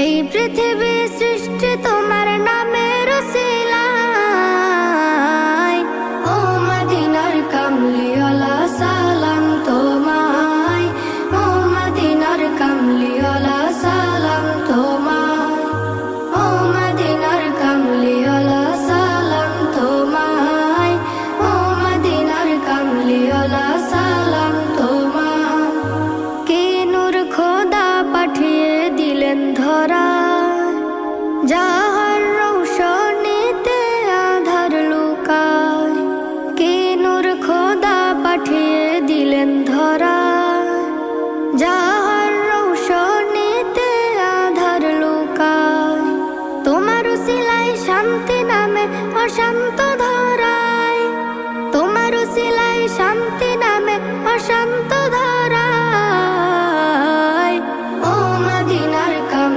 এই পৃথিবী সৃষ্টি তোমার নামের উসিলায়। ও মদিনার কামলিওয়ালা সালাম তোমায়, ও মদিনার কামলিওয়ালা সালাম তোমায়, ও মদিনার কামলিওয়ালা সালাম তোমায়, ও মদিনার কামলিওয়ালা সালাম তোমায়। কি নূর খোদা পাঠিয়ে দিলেন ধরা, যাহার রৌশনীতে আধার লুকায়। কি নূর খোদা পাঠিয়ে দিলেন ধরা, যাহার রৌশনীতে আধার লুকায়। তোমার উসিলায় শান্তি নামে অশান্ত ধরা,